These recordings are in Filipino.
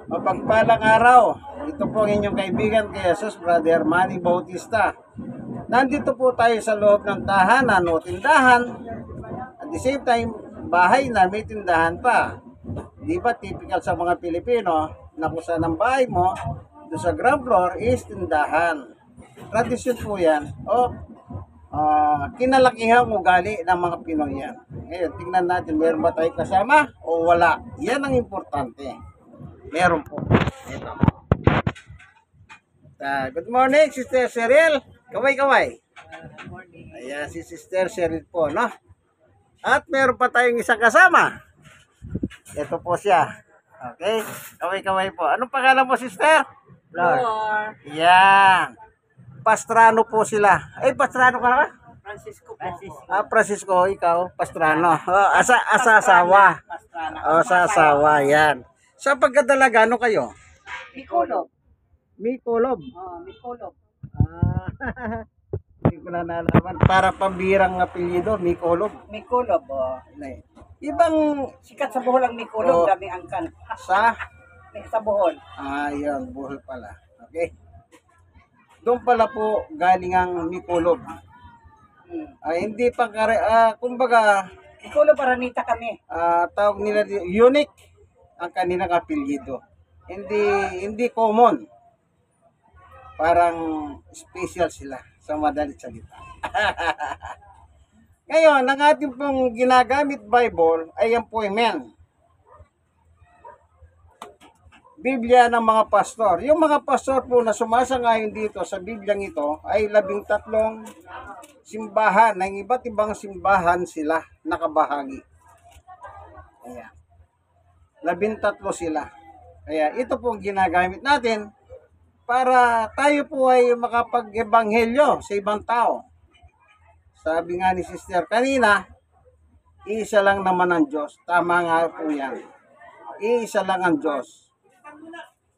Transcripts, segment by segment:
Mapagpalang araw. Ito po ang inyong kaibigan kay Jesus, Brother Manny Bautista. Nandito po tayo sa loob ng tahanan o tindahan. At the same time, bahay na may tindahan pa. Di ba typical sa mga Pilipino na kung saan ang bahay mo, doon sa ground floor is tindahan. Tradisyon po yan. O kinalakihan ugali ng mga Pinoy yan. Ngayon, tingnan natin, meron ba tayo kasama o wala? Yan ang importante. Meron po. Ito. Good morning, Sister Cheryl. Kaway-kaway. Good morning. Ayan, si Sister Cheryl po, no? At meron pa tayong isang kasama. Ito po siya. Okay? Kaway-kaway po. Anong pangalan mo, Sister? Flor. Yan. Pastrano po sila. Ay, Pastrano ka na? Francisco po. Francisco, ikaw, Pastrano. Asawa. Sa asawa, yan. Sa pagkadalaga, ano kayo? Mikulog. Mikolob. Mikulog. Hindi ko na nalaman. Para pambirang apelyido, Mikolob. Mikulog. Ibang Sikat sa Bohol ang Mikulog. Oh. Dami angkan. sa... Sa Bohol. Yun, buhol pala. Okay. Doon pala po galing ang Mikolob. Hindi pa kumbaga, Mikulog paranita kami. tawag nila unique ang kanilang apelyido. Hindi common. Parang special sila sa madalit salita. Ngayon, ang ating pong ginagamit Bible ay ang poemen. Biblia ng mga pastor. Yung mga pastor po na sumasangayon dito sa Bibliang ito ay 13 simbahan, ng iba't ibang simbahan sila nakabahagi. Ayan. 13 sila. Kaya ito po ang ginagamit natin para tayo po ay makapag-ebanghelyo sa ibang tao. Sabi nga ni Sister kanina, iisa lang naman ang Diyos. Tama nga po yan. Iisa lang ang Diyos.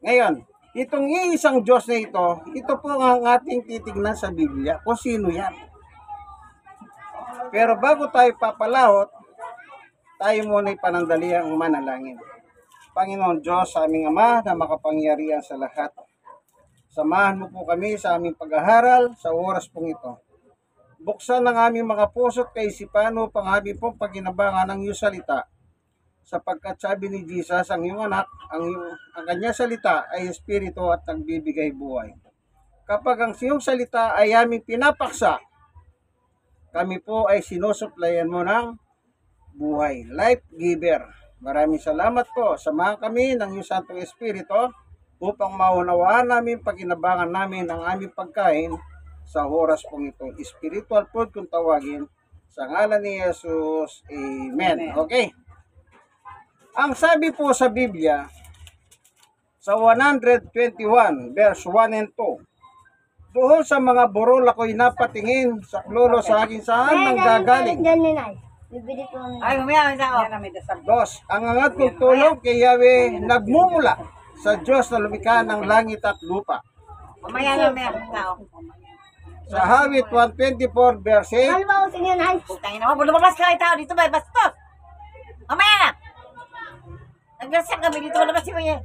Ngayon, itong iisang Diyos na ito po ang ating titignan sa Biblia kung sino yan. Pero bago tayo papalahot, tayo muna ipanandali ang manalangin. Panginoon Diyos, sa aming Ama na makapangyarihan sa lahat, samahan mo po kami sa aming pag-aaral sa oras pong ito. Buksan ang aming mga puso at kaisipan upang aming pong paginabangan ng iyong salita. Sapagkat sabi ni Jesus, ang iyong anak, ang kanya salita ay espiritu at nagbibigay buhay. Kapag ang iyong salita ay aming pinapaksa, kami po ay sinusuplayan mo ng buhay. Life giver. Maraming salamat po. Samahan kami ng iyong Santong Espiritu upang maunawaan namin paginabangan namin ang aming pagkain sa oras pong ito. Spiritual food kung tawagin. Sa ngalan ni Jesus. Amen. Okay. Ang sabi po sa Biblia, sa 121, verse 1 and 2, doon sa mga burol ako'y napatingin, sa klolo sa akin saan nang gagaling. Ay, mamaya na ako. Dos, ang angat kong tulong kay Yahweh nagmumula sa Diyos na lumikha ng langit at lupa. Mamaya na ako. Sa Hawit 124, verse 8, Putangin na mo. Lumabas ka tao dito ba? Bastos! Mamaya na! Naglasak kami dito. Lumabas si Maya.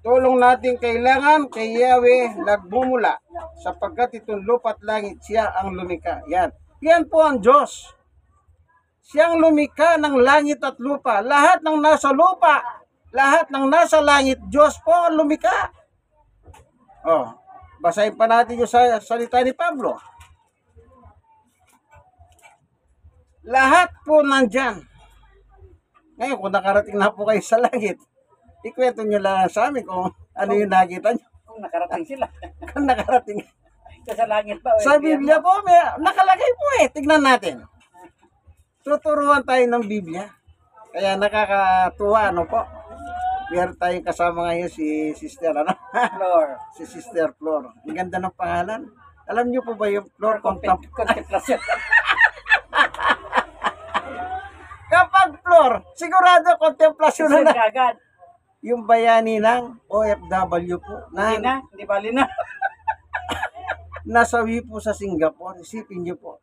tulong natin kailangan kay Yahweh nagmumula sapagkat itong lupa at langit siya ang lumikha. Yan. Yan po ang Diyos. Siyang lumikha ng langit at lupa. Lahat ng nasa lupa, lahat ng nasa langit, Diyos po ang lumikha. Basahin pa natin yung salita ni Pablo. Lahat po nandyan. Ngayon, kung nakarating na po kayo sa langit, ikwento nyo lang sa amin kung ano yung nakita nyo. Kung nakarating sila. Kung nakarating. Ito sa langit pa. Sa Biblia po, may nakalagay po Tignan natin. Tuturuan tayo ng Biblia. Kaya nakakatuwa, ano po. Meron tayong kasama ngayon si Sister, Flor. si Sister Flor. Ang ganda ng pangalan. Alam niyo po ba yung Flor Contemplation. Kapag Flor, sigurado kontemplasyon na Agad. yung bayani ng OFW po Hindi na. Hindi bali na. nasawi po sa Singapore. Isipin niyo po.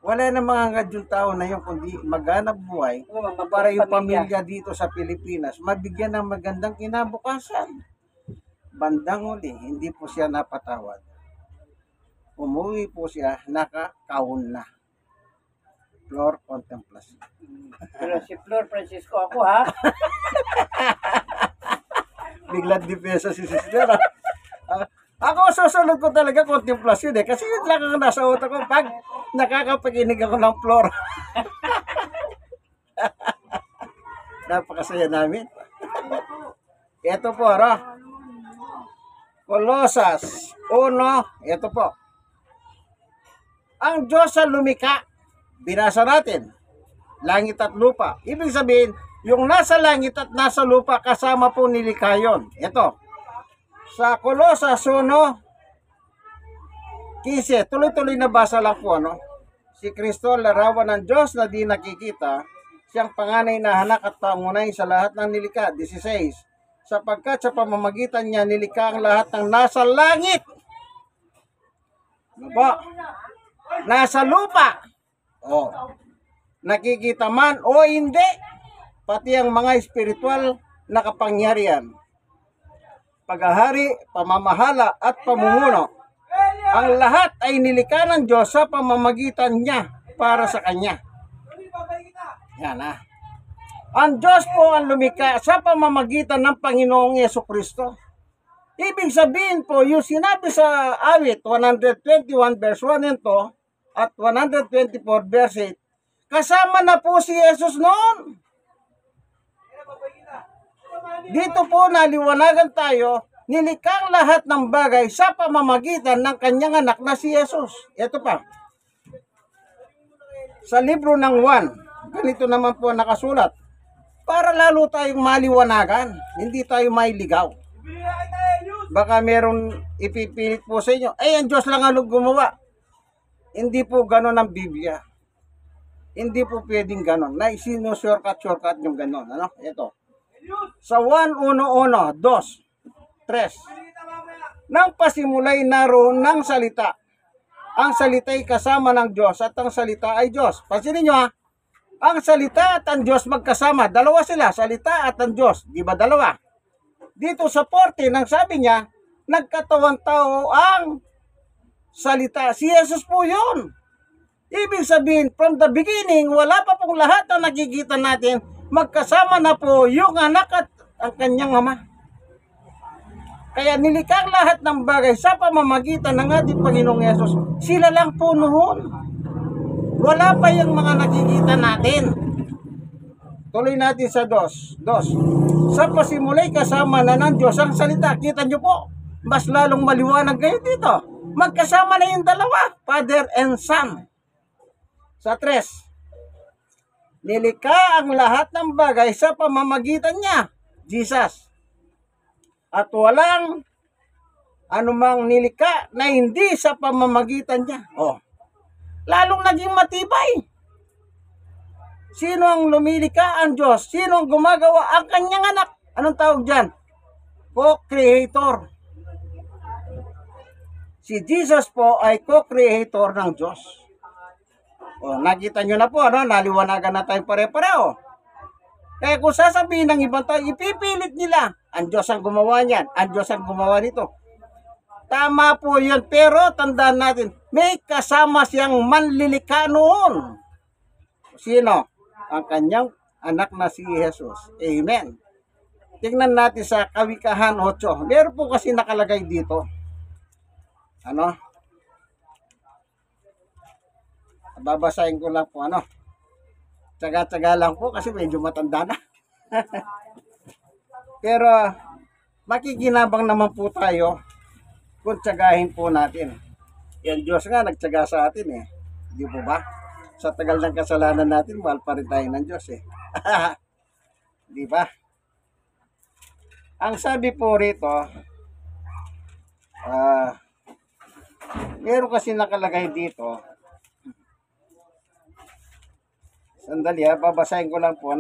Wala na mga hangad yung tao na yun, kundi maghanap buhay para yung pamilya dito sa Pilipinas mabigyan ng magandang kinabukasan. Bandang huli, hindi po siya napatawad. Umuwi po siya, nakakahon na. Flor Contemplación. Pero si Flor Francisco ako ha. Biglang dipesa si sister. Ako susunod ko talaga Contemplación kasi yun lang ang nasa utak ko pag nakakapaginig ako ng Flor. Napakasaya namin. Ito po, Kolosas 1, ito po. Ang Diyos sa lumika, binasa natin, langit at lupa. Ibig sabihin, yung nasa langit at nasa lupa, kasama po nilikha yun. Ito, sa Kolosas 1:15, tuloy-tuloy na basa lang po, Si Kristo, larawan ng Diyos na di nakikita, siyang panganay na anak at pangunay sa lahat ng nilikha. 16, sapagkat sa pamamagitan niya nilikha ang lahat ng nasa langit. Ano ba? Nasa lupa. Nakikita man o hindi, pati ang mga espiritual na kapangyarihan, paghahari, pamamahala at pamumuno. Ang lahat ay nilikha ng Diyos sa pamamagitan niya para sa Kanya. Yan Ang Diyos po ang lumikha sa pamamagitan ng Panginoong Yesukristo. Ibig sabihin po, yung sinabi sa awit 121 verse 1 and 2 at 124 verse 8, kasama na po si Jesus noon. Dito po naliwanagan tayo, nilikha lahat ng bagay sa pamamagitan ng kanyang anak na si Jesus. Ito pa. Sa libro ng 1, ganito naman po nakasulat, para lalo tayong maliwanagan, hindi tayo mailigaw. Baka meron ipipilit po sa inyo, ang Diyos lang ang gumawa. Hindi po ganon ang Biblia. Hindi po pwedeng ganon. Na shortcut yung ganon. Ito. Sa 1:1, 2, 3. Nang pasimulay naroon ng salita. Ang salita ay kasama ng Diyos at ang salita ay Diyos. Pansinin nyo ang salita at ang Diyos magkasama. Dalawa sila, salita at ang Diyos. Di ba dalawa? Dito sa 14, nang sabi niya, nagkatawang tao ang salita. Si Jesus po yun. Ibig sabihin, from the beginning, wala pa pong lahat na nakikita natin, magkasama na po yung anak at ang kanyang ama. Kaya nilikha lahat ng bagay sa pamamagitan ng ating Panginoong Yesus. Sila lang po noon. Wala pa yung mga nakikita natin. Tuloy natin sa 2. Sa pasimulay kasama na ng Diyos ang salita. Kita nyo po, mas lalong maliwanag kayo dito. Magkasama na yung dalawa, Father and Son. Sa 3, nilikha ang lahat ng bagay sa pamamagitan niya, Jesus. At walang anumang nilikha na hindi sa pamamagitan niya. Lalong naging matibay. Sino ang lumilikha? Ang Diyos. Sino ang gumagawa? Ang kanyang anak. Anong tawag dyan? Co-creator. Si Jesus po ay co-creator ng Diyos. Nakita nyo na po, naliwanagan na tayo pare-pareho. Kaya kung sasabihin ng ibang tao, ipipilit nila, ang Diyos ang gumawa niyan, ang Diyos ang gumawa nito. Tama po yun, pero tandaan natin, may kasama siyang manlilikha noon. Sino? Ang kanyang anak na si Jesus. Amen. Tingnan natin sa Kawikahan 8. Meron po kasi nakalagay dito. Babasahin ko lang po, Tsaga-tsaga lang po kasi medyo matanda na. Pero makikinabang naman po tayo kung tsagahin po natin. Yan Diyos nga nagtsaga sa atin Di po ba? Sa tagal ng kasalanan natin, mahal pa rin tayo ng Diyos Di ba? Ang sabi po rito, meron kasi nakalagay dito. Sandali babasahin ko lang po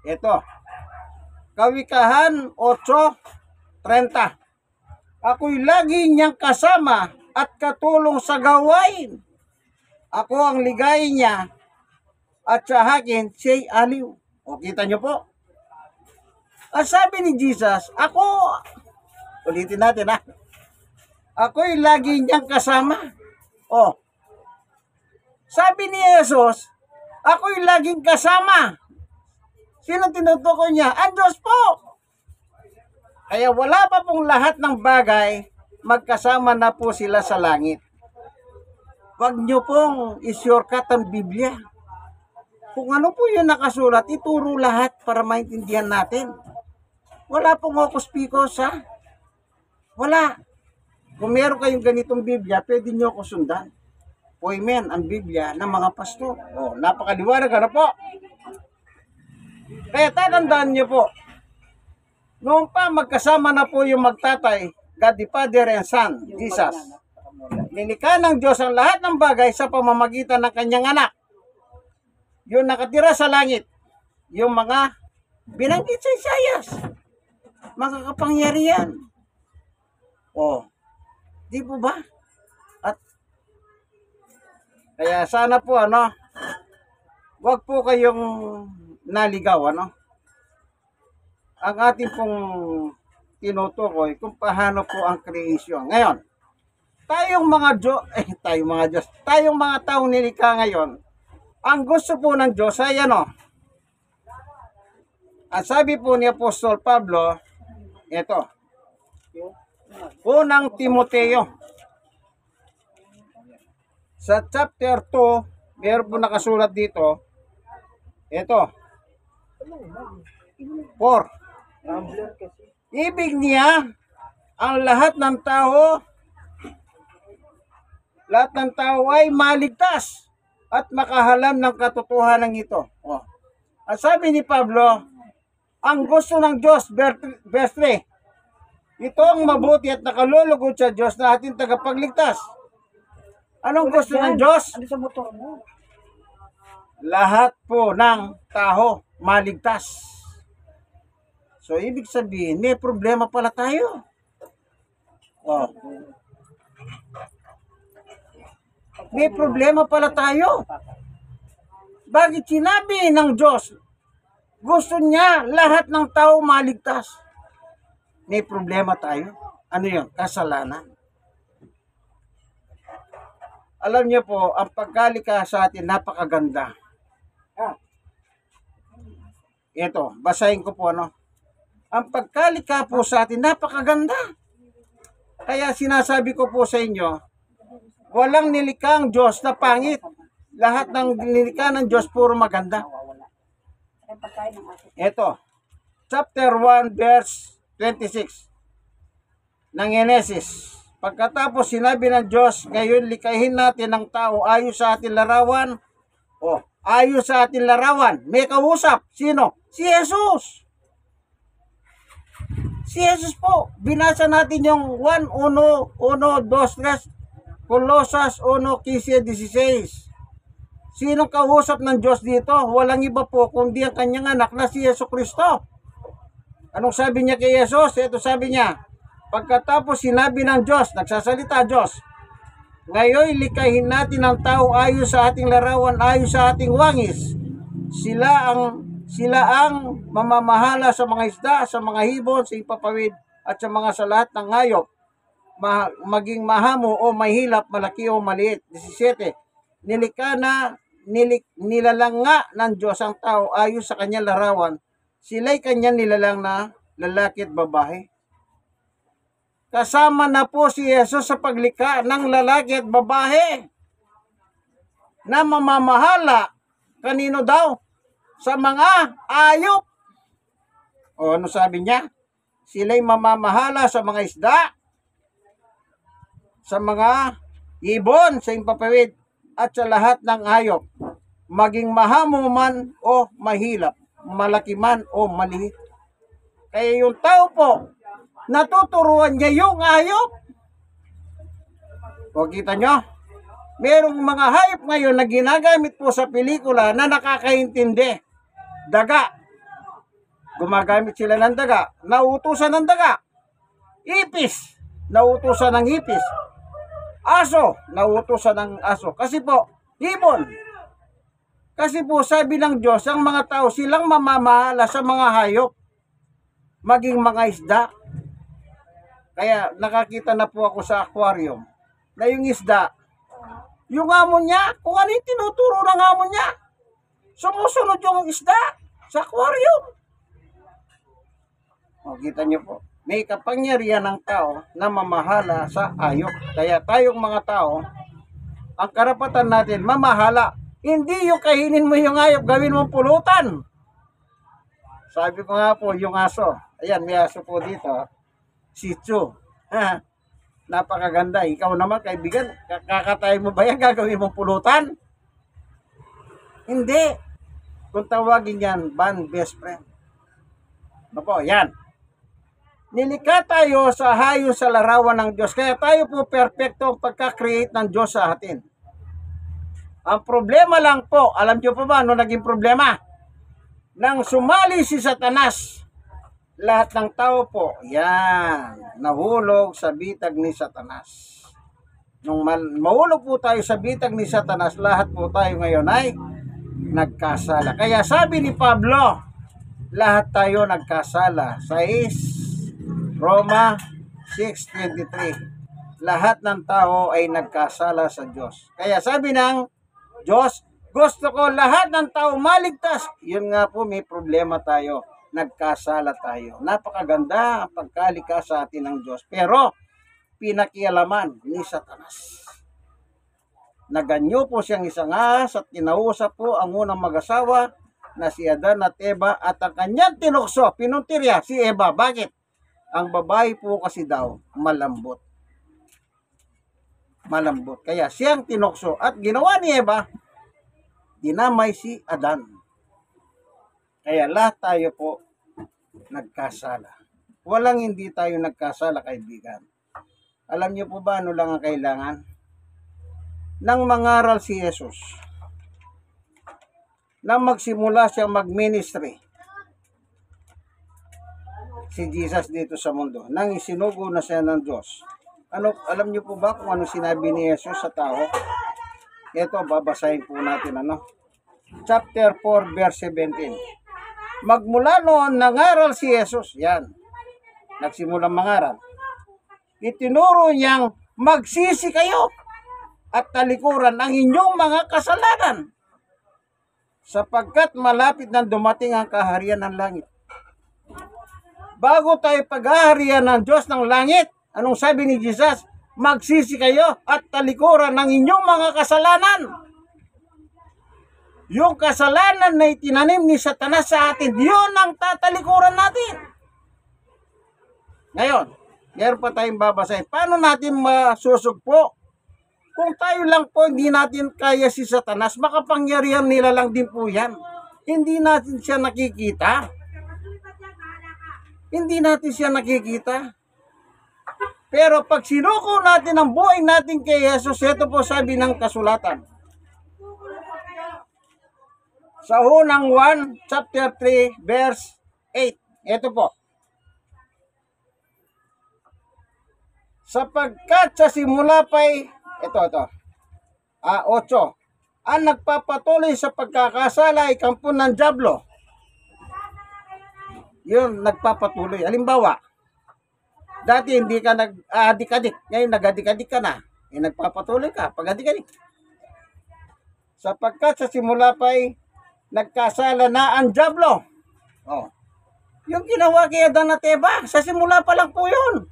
Ito. Kawikahan 8:30. Ako'y lagi niyang kasama at katulong sa gawain. Ako ang ligay niya at sa akin siya'y aliw. O kita niyo po. Ang sabi ni Jesus, ulitin natin ha. Ako'y lagi niyang kasama. O, sabi ni Jesus, ako'y laging kasama. Sino tinutukoy niya? Ang Diyos po. Kaya wala pa pong lahat ng bagay, magkasama na po sila sa langit. Huwag niyo pong i-shortcut ang Biblia. Kung ano po yung nakasulat, ituro lahat para maintindihan natin. Wala pong hocus-pocus ha. Wala. Kung meron kayong ganitong Biblia, pwede niyo ako sundan. Amen, ang Biblia ng mga pastor. Oh, napakaliwanag na po. Kaya tatandaan niyo po, noon pa magkasama na po yung magtatay, God the Father and Son, Jesus. Nilikha ng Diyos ang lahat ng bagay sa pamamagitan ng kanyang anak. Yung nakatira sa langit, yung mga binanggit sa Isaias, mga kapangyarihan. Oh, di po ba? At kaya sana po wag po kayong naligaw ang ating pong tinutukoy kung paano po ang creation. Ngayon, tayong mga taong nilikha ngayon, ang gusto po ng Diyos ay ang sabi po ni Apostol Pablo, ito, unang Timoteo, sa chapter 2, meron po nakasulat dito, ito, 4. Ibig niya, ang lahat ng tao ay maligtas at makahalam ng katotohanan ito. Oh. At sabi ni Pablo, ang gusto ng Diyos, verse 3, ito ang mabuti at nakalulugod sa Diyos na ating tagapagligtas. Anong gusto ng Diyos? Ano sa motor mo? Lahat po ng tao maligtas. So, ibig sabihin, may problema pala tayo. Oh. May problema pala tayo. Bakit sinabi ng Diyos, gusto niya lahat ng tao maligtas? May problema tayo. Ano yun? Kasalanan. Alam niyo po, ang pagkalika sa atin, napakaganda. Ito, basahin ko po Ang pagkalika po sa atin, napakaganda. Kaya sinasabi ko po sa inyo, walang nilikha ang Diyos na pangit. Lahat ng nilikha ng Diyos, puro maganda. Ito, chapter 1, verse 26 ng Genesis. Pagkatapos sinabi ng Diyos, ngayon likahin natin ang tao ayon sa ating larawan. Ayon sa ating larawan. May kausap. Sino? Si Jesus. Si Jesus po. Binasa natin yung 1, 2, 3, Colosas 1, 15, 16. Sinong kausap ng Diyos dito? Walang iba po kundi ang kanyang anak na si Yesu Kristo. Anong sabi niya kay Jesus? Ito sabi niya, pagkatapos sinabi ng Diyos, nagsasalita Diyos, ngayon likahin natin ang tao ayon sa ating larawan, ayon sa ating wangis. Sila ang mamamahala sa mga isda, sa mga hibon, sa ipapawid, at sa mga sa lahat ng hayop. Maging mahamo o mahilap, malaki o maliit. 17. Nilalang nga ng Diyos ang tao ayon sa kanyang larawan. Sila'y kanyang nilalang na lalaki at babae. Kasama na po si Jesus sa paglikha ng lalaki at babae na mamamahala. Kanino daw? Sa mga ayop. O ano sabi niya? Sila'y mamamahala sa mga isda, sa mga ibon, sa impapawid, at sa lahat ng hayop. Maging mahamo man o mahilap, malaki man o maliit. Kaya yung tao po, natuturuan niya yung hayop. O kita nyo? Merong mga hayop ngayon na ginagamit po sa pelikula na nakakaintindi. Daga. Gumagamit sila ng daga. Nautusan ng daga. Ipis. nautusan ng hipis. Aso, nautusan ng aso. Kasi po, ibon. Kasi po, sabi ng Diyos, ang mga tao, silang mamamahala sa mga hayop, maging mga isda. Kaya nakakita na po ako sa aquarium na yung isda, yung amon niya, kung ano yung tinuturo ng amon niya, sumusunod yung isda sa aquarium. O, kita niyo po, may kapangyarihan ng tao na mamahala sa hayop. Kaya tayong mga tao, ang karapatan natin, mamahala. Hindi yung kainin mo yung hayop, gawin mong pulutan. Sabi ko nga po, yung aso. Ayan, may aso po dito. Shih Tzu. Napakaganda. Ikaw naman, kaibigan, kakatay mo ba yan? Gagawin mong pulutan? Hindi. Kung tawagin yan, best friend. Ano po, yan. Nilikha tayo sa hayo sa larawan ng Diyos. Kaya tayo po perfecto ang pagka-create ng Diyos sa atin. Ang problema lang po, alam niyo po ba ano naging problema? Nang sumali si Satanas, lahat ng tao po, yan, nahulog sa bitag ni Satanas. Nung mahulog po tayo sa bitag ni Satanas, lahat po tayo ngayon ay nagkasala. Kaya sabi ni Pablo, lahat tayo nagkasala. 6 Roma 6:23. Lahat ng tao ay nagkasala sa Diyos. Kaya sabi ng Diyos, gusto ko lahat ng tao maligtas. Yun nga po, may problema tayo. Nagkasala tayo. Napakaganda ang pagkalika sa atin ng Diyos. Pero, pinakialaman ni Satanas. Naganyo po siyang isang ahas at kinausap po ang unang mag-asawa na si Adan at Eva at ang kanyang tinukso, pinuntirya si Eva. Bakit? Ang babae po kasi daw malambot. Malambot. Kaya siyang tinukso at ginawa ni Eva, dinamay si Adan. Kaya lahat tayo po nagkasala. Walang hindi tayo nagkasala, kaibigan. Alam niyo po ba ano lang ang kailangan? Nang mangaral si Jesus, nang magsimula siyang mag-ministry, si Jesus dito sa mundo, nang isinugo na siya ng Diyos. Alam niyo po ba kung ano sinabi ni Jesus sa tao? Ito, babasahin po natin chapter 4 verse 17. Magmula noon nangaral si Jesus. Yan. Nagsimulang mangaral. Itinuro niyang magsisi kayo at talikuran ang inyong mga kasalanan sapagkat malapit na dumating ang kaharian ng langit. Bago tayo paghaharian ng Diyos ng langit, anong sabi ni Jesus? Magsisi kayo at talikuran ng inyong mga kasalanan. Yung kasalanan na itinanim ni Satanas sa atin, yun ang tatalikuran natin. Ngayon, meron pa tayong babasahin. Paano natin masusugpo? Kung tayo lang po hindi natin kaya si Satanas, makapangyarihan nila lang din po yan. Hindi natin siya nakikita. Hindi natin siya nakikita. Pero pag sinuko natin ang buhay natin kay Jesus, ito po sabi ng kasulatan. Sa unang 1, chapter 3, verse 8. Ito po. Sapagkat sa simula pa'y, ito. 8. Ang nagpapatuloy sa pagkakasala ay kampo ng dyablo. Yun, nagpapatuloy. Halimbawa, dati hindi ka nag-adik-adik. Ngayon nag-adik-adik ka na. Nagpapatuloy ka. Pag-adik-adik. Sapagkat sa simula pa'y nagkasala na ang dyablo. Oh. Yung ginawa kay Adan at Eva, sa simula pa lang po yun.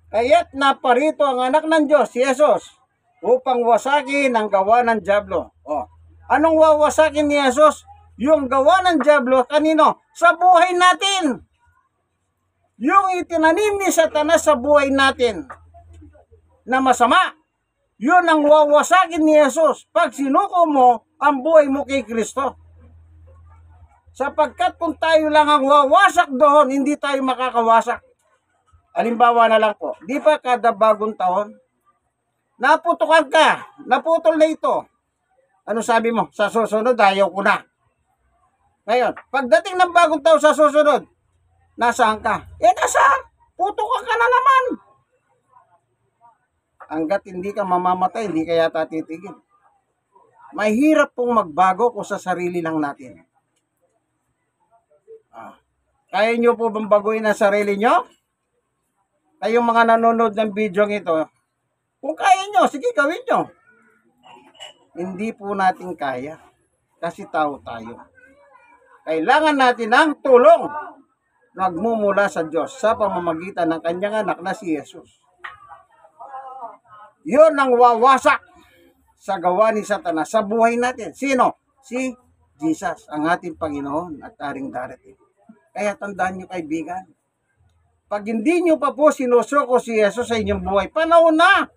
Kaya't naparito ang anak ng Diyos, si Jesus, upang wasakin ang gawa ng dyablo. Oh. Anong wawasakin ni Jesus? Yung gawa ng dyablo, kanino? Sa buhay natin. Yung itinanim ni Satanas sa buhay natin na masama, yun ang wawasakin ni Jesus pag sinuko mo ang buhay mo kay Kristo. Sapagkat kung tayo lang ang wawasak doon, hindi tayo makakawasak. Halimbawa na lang po, di ba kada bagong taon, naputukan ka, naputol na ito. Ano sabi mo? Sa susunod, ayaw ko na. Ngayon, pagdating ng bagong taon sa susunod, nasaan ka? Nasaan? putukan ka na naman. Hanggat hindi ka mamamatay, hindi ka yata titigil. Mahirap pong magbago kung sa sarili lang natin. Kaya nyo po bang baguhin ang sarili nyo? Kayong mga nanonood ng video ito, kung kaya nyo, sige gawin nyo. Hindi po natin kaya. Kasi tao tayo. Kailangan natin ang tulong. Nagmumula sa Diyos sa pamamagitan ng kanyang anak na si Jesus. Yun ang wawasak sa gawa ni Satanas sa buhay natin. Sino? Si Jesus, ang ating Panginoon at aring darating. Kaya tandaan nyo kaibigan, pag hindi nyo pa po sinusuko si Jesus sa inyong buhay, panahon na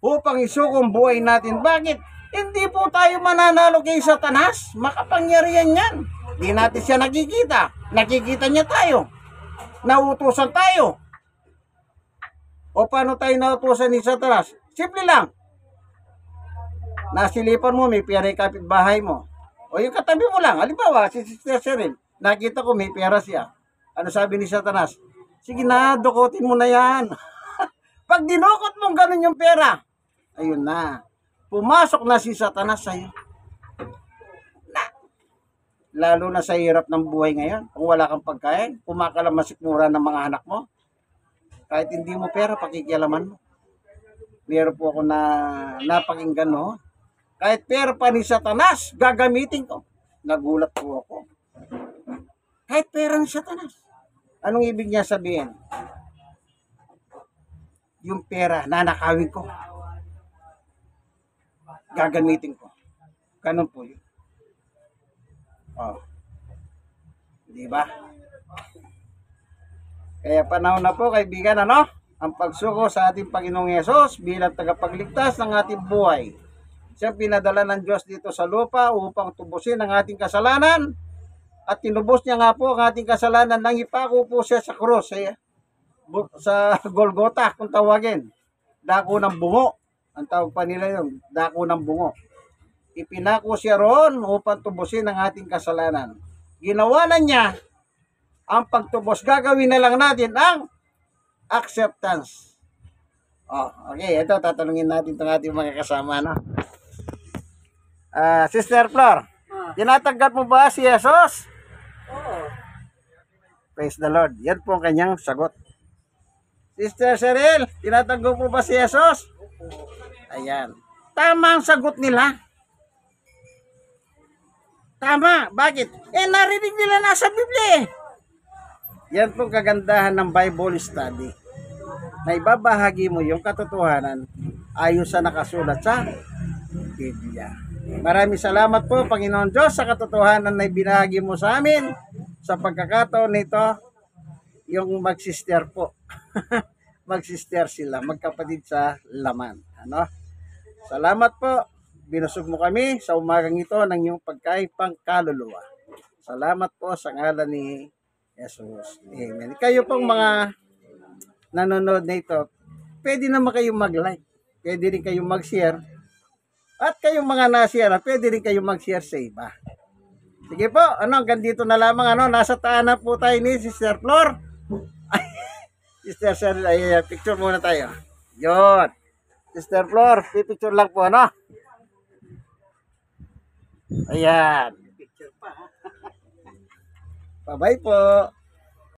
upang isuko ang buhay natin. Bakit? Hindi po tayo mananalo kay Satanas. Makapangyarihan yan. Hindi natin siya nakikita. Nakikita niya tayo. Nautusan tayo. O paano tayo nautusan ni Satanas? Simple lang. Nasilipan mo, may pera yung kapitbahay mo. O yung katabi mo lang. Halimbawa, si Sister Cheryl, nakita ko may pera siya. Ano sabi ni Satanas? Sige na, dukutin mo na yan. Pag dinukot mong ganun yung pera, ayun na. Pumasok na si Satanas sa'yo. Lalo na sa hirap ng buhay ngayon. Kung wala kang pagkain, kumakalamasik-mura ng mga anak mo. Kahit hindi mo pera, pakikialaman mo. Meron po ako na napakinggan, no? Kahit pera pa ni Satanas, gagamitin ko. Nagulat po ako. Kahit pera ni Satanas. Anong ibig niya sabihin? Yung pera, nanakawin ko. Gagamitin ko. Ganun po yun. Oh. Di ba? Kaya panahon na po, kaibigan, ano? Ang pagsuko sa ating Panginoong Yesus bilang tagapagligtas ng ating buhay. Siyang pinadala ng Diyos dito sa lupa upang tubusin ang ating kasalanan. At tinubos niya nga po ang ating kasalanan nang ipako po siya sa krus. Sa Golgota, kung tawagin. Dako ng bungo. Ang tawag pa nila yun, dako ng bungo. Ipinako siya roon upang tubusin ang ating kasalanan. Ginawa na niya ang pagtubos. Gagawin na lang natin ang acceptance. Oh, okay, ito tatanungin natin itong ating mga kasama, no? Sister Flor, tinatanggap mo ba si Jesus? Oo. Praise the Lord. Yan po ang kanyang sagot. Sister Cheryl, tinatanggap mo ba si Jesus? Ayan. Tama ang sagot nila. Tama. Bakit? Narinig nila nasa Biblia. Yan po kagandahan ng Bible study. Na ibabahagi mo yung katotohanan ayon sa nakasulat sa Biblia. Maraming salamat po, Panginoon Diyos, sa katotohanan na ibinahagi mo sa amin sa pagkakataon nito, yung magsister po. Magsister sila, magkapatid sa laman. Ano? Salamat po. Binusog mo kami sa umagang ito ng iyong pagkain pangkaluluwa. Salamat po sa ngalan ni Jesus. Amen. Kayo pong mga nanonood na ito, pwede naman kayong mag-like. Pwede rin kayong mag-share. At kayong mga na-share, pwede rin kayong mag-share sa iba. Sige po, hanggang dito na lamang, nasa tahanan po tayo ni Sister Flor. Sister Cheryl, picture muna tayo. Yun. Sister Flor, picture lang po, Ayan. Picture pa. Bye-bye po.